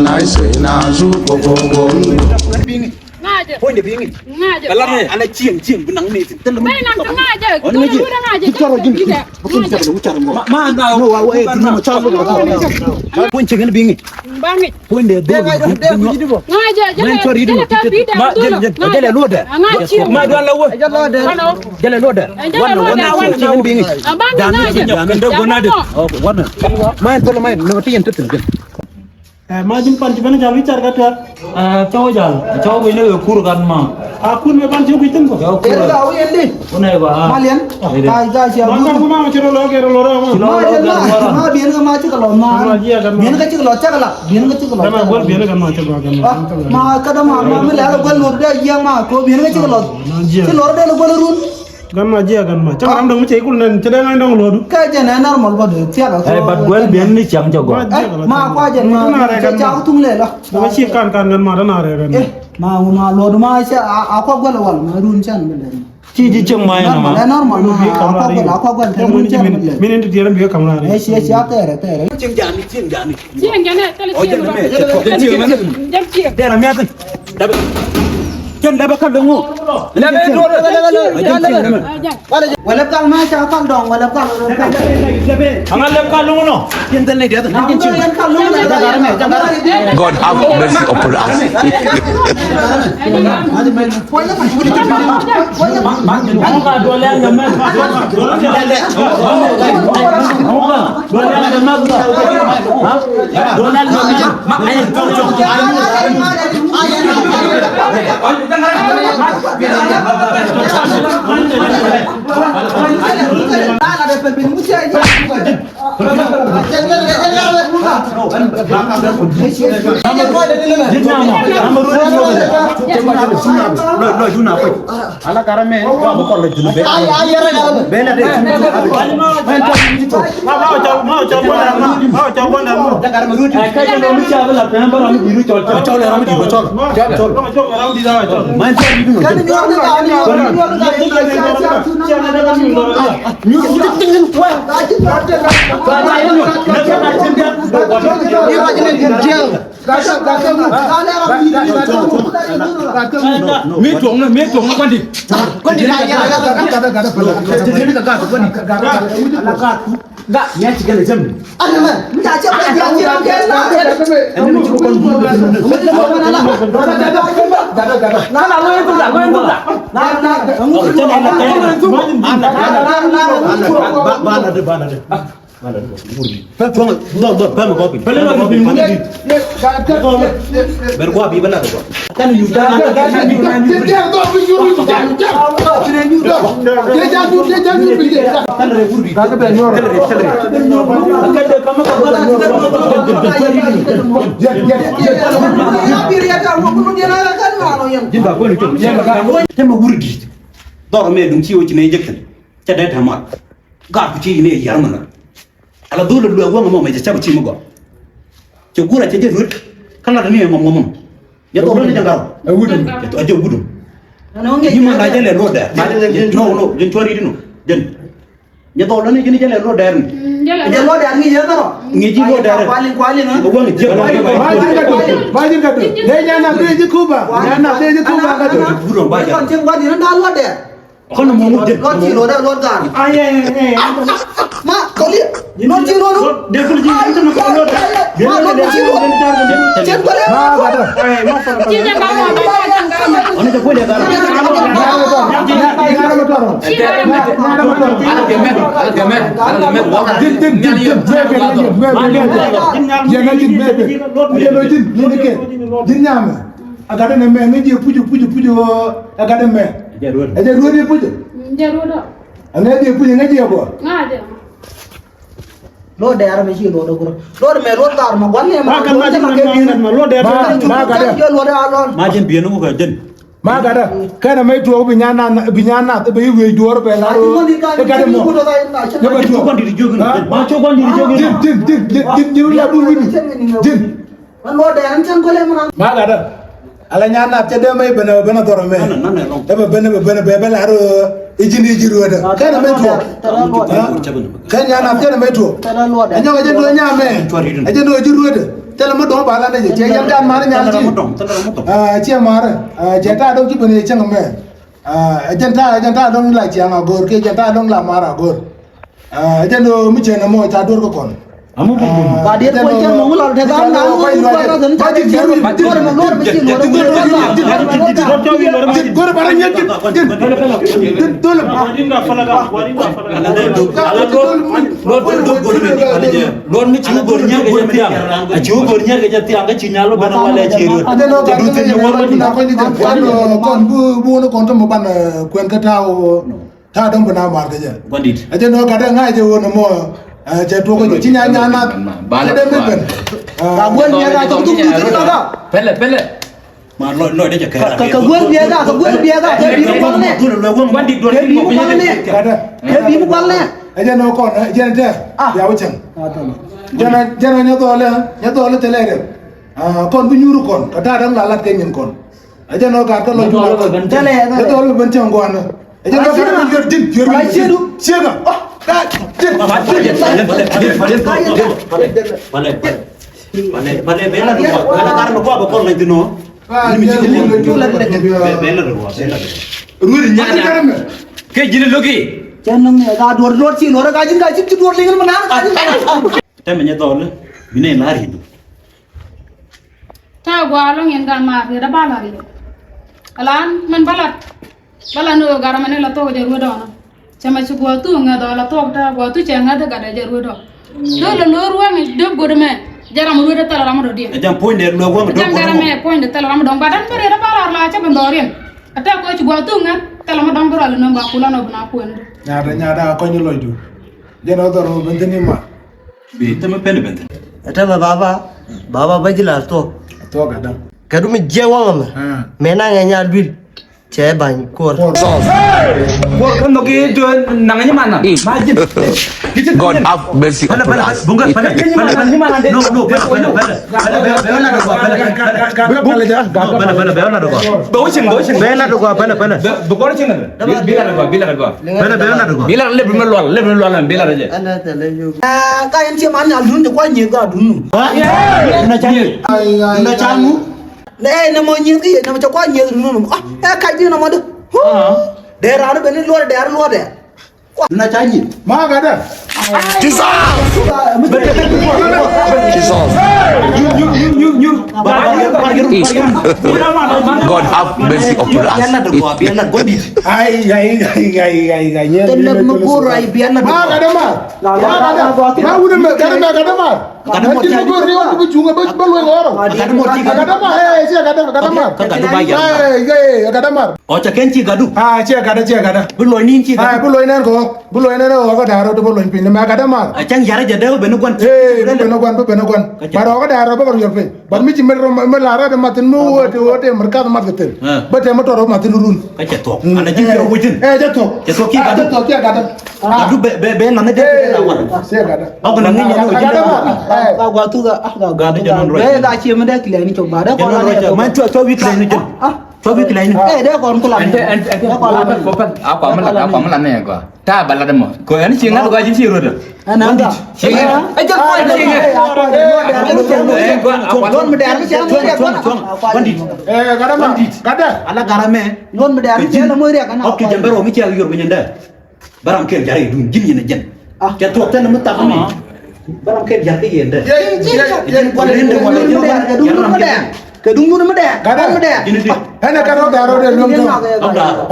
nice na zu go go go. Point the being. Kalau anak cium benang ni. Benang tengah je. Dulu tengah je. Bicara gini. Bukan bicara bicara. Mana? No, dulu macam. Point cengeng being. Bangit. Point dia. Ngaja je. Jalan luar dah. Ma jalan luar. Jalan luar dah. Warna cengeng being. Bangit ngaja. Oh, warna. Main tolong main. Nanti yang tu. Majin panci mana jauh bicara kata. Cowok jalan, cowok ini ukur kan mah. Aku ni panci aku itu kok. Cowok ukur. Tahu yang ni. Mana ba? Malian. Kaya siapa? Mana aku mau cerita lagi lorong. Ma biar ke macam kalau ma. Biar ke kalau cakap lah. Biar ke kalau. Nama gol biar kan macam apa? Ma kata ma melihat gol lor dia yang ma. Kau biar ke kalau. Si lor dia gol lorun. Gan aja gan macam orang dong macam ikut dan cadangan dong lor. Kaya jangan normal pada tiada. But gol biar ni jam jago. Ma aku aja ma. Jauh tung le lah. Macam kan gan mana nara kan. Ma lor ma aja. Aku gol awal ma run can bener. Cici ceng main nama. Normal. Aku gol run can bener. Minin tu dia biar kamera. Siapa ter. Ceng jani. Cium jangan. Oh, jangan. Dia ramai kan. Dapat. Jangan dapat kan dengu. Walap kal ma cha kal dong walap kal. Angan lep kalung no. Yang tadi dia tu. God have mercy upon us. Kamu kan dua liang gemes. Enggak, dia cikgu jam. Ada mana? Minta siapa yang dia Ini macam kon bulu. Nah, lo yang tu tak. Ala dulu gua ngomong aja cabut cium gua. Cukura aja rut. Kan ada nih ngomong. Ya tuh orang jangan. Gudung. Itu aja gudung. Gimana aja le roda. No, jen curi dino. Jen. Ya tuh orang ini jenis jalan roda. Jalan roda ni je tu. Ngeji roda. Kualin ah. Gua ngeji. Majin kadu. Dia nyana tu kuba. Nyana tu kuba kadu. Gudung baja. Konceng buat ni dah luar deh. Kan mau jen. Lot ciro dah luar kan. Ma, kau lihat. Lot ciro tu. Dia kerja itu nak keluar. Dia ada ciro. Cek boleh. Cium kamu. Ani tu boleh kan. Agak ada nama ni dia puju agak ada nama. Ada dua dia puju. Jarur dah. Ane dia puju ngaji apa? Ngaja. Lo daerah mesti lo dokur. Lo melot tar ma gwanne ma. Makan macam mana? Lo daerah. Lo ada alon. Majin biar nunggu kan jen. Magada kana mai to binyana to bai we duwar bai laro kada mo Ya ba to kon di jogun. Ma coba di jogi. dim la du wini dim lo daerah can gole ma. magada ala nyana te de mai bana doro me e ba bana be laro ijini jiru da kana mai to kan nyana te mai to anya ga jendo nyame aje no jiru da tele mo do bala ne je yam dan ma nya ji che mar je ta do ji bene chang me janta dong la chiang agor ke janta dong la mara agor jando mi che na mo ta dor ko kon amu ba dia ko chen mo ngol de ga na mo ba na den ta ji lor ma lor ma ji lor gor bara nya ji dol waringa falaga lor mi ci gor nya ga tiang a ci gor nya ga tiang ga ci nyalo bana wala ci ro adeno ga du te ni wor na ko ni kon bu no kon to mo ban kwen ka ta dong bana mar ga je bandit adeno ga da ngai je wono mo je to ko ci nya nya na Bala de me ben ka gwen dia ga to tu tu ga Pele mà lôi đấy cho cái ka gwen dia ga ke bi ko ne bandit ke bi ko ne ga da ke bi ko ne adeno kon je te ya wucen jana nya to le tele re kon bu nyuru kon ka ta dang la lat ke nyin kon ajano ga ka lo ju tele ya to le ben tiang gwan ajano ga ka yor din siega ka din Vale, bela do bela cara no qua con lei no. Ni mi ci bela do ruri nya Ke jini loki chen nang ne ga dor chi lor ga jin ci dor lingal ma na ga jin Te me nya dole. Bine la ri do. Ta gwa lo ngien ga ma re da bala ri alan man balat bala no gara mane la to je ru do na chama chu gwa tu nga do la to ta gwa tu che nga da ga da je ru do do lo ru ngi de go de me jaram ru da tala ram do di Jam point de lo go jam gara me point de tala ram do badan bare da bala la cha bandorin ata ko chu gwa tu nga tala ma dam bro no ba kula no na ko en nya da ko ni loy du jeno do ro ben ni ma Bi te me pen ben. ata baba bajila to ga da kadu mi jewa ma mena nya lbil che ban ko Gua kan loki tu nanganya mana? Majid God have mercy upon us Bunga pada no bela do go. Bawacin Bela do go bela. Bukor cing bila do bila le belum luar bila aja ana tele yo ka yan che man alun de kwa nyi ga dun Na chani na chamu ne na mo nyi ki na cha kwa nyi dun ka di na mo de de ra no ben lo de na chani. ma ga da God have mercy upon us Biar na godit. ai nya tele mo ko rai bi na ma ga da ma wude me ga da ma Kada mo ti chani. go ri on bu chunga ba lo ngoro Kada mo ti ga da ma che ga da ma Kada bayar. ga da ma O cha kenchi gadu. che ga da Bu lo nin chi gadu. bu lo nen ko ga da ro bu lo pin ma ga da ma Chang yara jade ben gon. beno gwan maro ga da ro ba yor pe ban mi ci mer la ra de matin mu wote merkat mat gatel ba te ma toro matin run Kacha to. Ana jin yo wujin. ja to ki ga ga da Gadu be na ne de la wan. se ga da Au kana ngi nyamu ga da ma ga gwa tu ga ga de janon roy. be da chi me da kila ni to ba da ko Janon roy. Man to wi klai ni jin. To wi klai ni. de ko ko la apa malan ni gua ta balada mo ko ani cinga do gaji ci roda ana ga cinga ja ko non me da mi cha mo ya Bandit. ga da ma ga da Ala garame. non me da mi cha mo ya kana Ok jambaro mi cha yor menyenda. Baram kel jari dun jin ni jen. Cha to tan mu ta ni. Baram kel jari yenda. ke dungu me da ga da Jin di. hana ka ro da ro de long to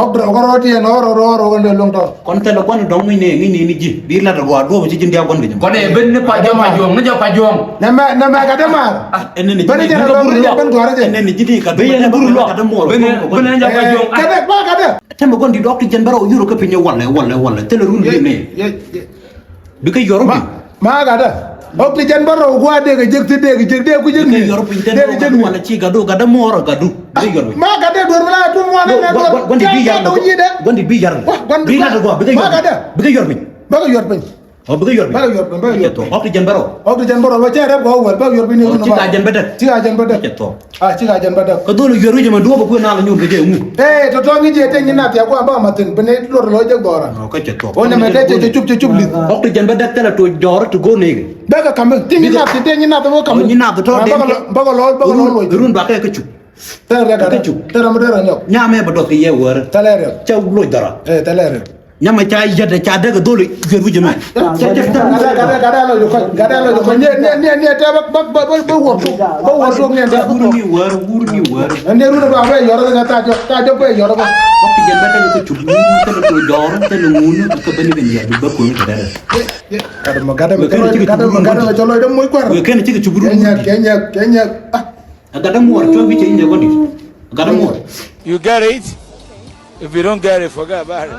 ok ro ro ti no ro de long to Kon ta lo kon dong ni ni jin. Bi la do do ci jin dia kon bi. ko ne ben pa jom na pa jom na ma ga da ma Enen ni. bani jara ro ben go ra je Enen ni jidi ka. Be ya buru lo. Ka mo. ben na pa jom ga da ma ga da Tema gon di dok ti jambaro yuro ka pinya wala. Tele run bi ne. Bi ka yoro bi. ma ga da ok ti jan baro gwa de ga jek de ku jek Bi ni ka yoro pin ten wala ci gadu gada moro gadu. Bi yoro. ma ga de dor la tu mo na dor Gondi bi yar. do yi de Gondi bi yar. Bi la do bi ka ma ga da yor bi. ba ga yor pe Obu yor. Ba yor ba yor. To. Ok jan baro. Oxygen boro ba chere go wel ba yor bi ni Ci ka jan badak. Ci ka jan badak. To. Ci ka jan badak. Ko dole yoru jama do ba ko na la nyum de mu. To to ngi je te ngi na ya ko ba matin bene lor lo je gora. Ko ci to. On me te chup li. Ok jan badak tala to jor to go ne. Daga kam te ngi na te ngi na to kam. Ni na to de. Ba lo. Run ba ka chu. Tere ga chu. Tere mo dera nyok. Nyame ba do ke ye wor. Talere. Chaw lo dara. Talere. Nyama cha yada cha daga dole yoru jama. Gada lo ko ne te ba wo ne da Guru ni wor. ne ru ba ba yoro ga ta jo ba yoro ba Ok jan badak ko chu. Ko to jor te lu ngunu ko bani ben ya ba ko ni dara. gada jolo dem moy kwar Ko ken ci ci buru. kenya Gada mo war to bi ci inde gondi. Gada mo. You get it? If you don't get it, forget about it.